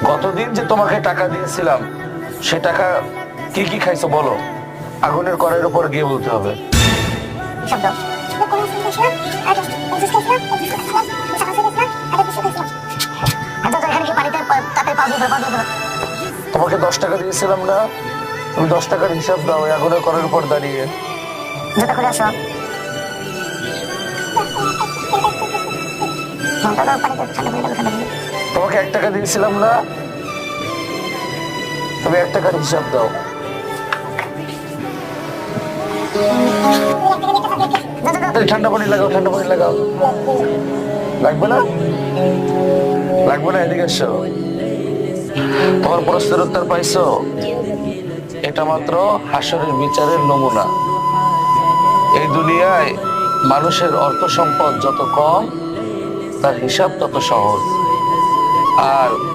গতদিন যে তোমাকে টাকা দিয়েছিলাম সে টাকা কি কি খাইছো বলো। আগুনের কড়াইয়ের উপর গিয়ে বলতে হবে। তোমাকে 10 টাকা দিয়েছিলাম না, তুমি 10 টাকার হিসাব দাও ওই আগুনের কড়াইয়ের উপর দাঁড়িয়ে। তোমাকে 1 টাকা দিয়েছিলাম না, তুমি 1 টাকার হিসাব দাও। ঠান্ডা পানি লাগাও, ঠান্ডা পানি লাগাও। লাগবে না, লাগবে না, এদিকে এসো। তোমার প্রশ্নের উত্তর পাইছো? এটা মাত্র হাসরের বিচারের নমুনা। এই দুনিয়ায় মানুষের অর্থ সম্পদ যত কম তার হিসাব তত সহজ। আর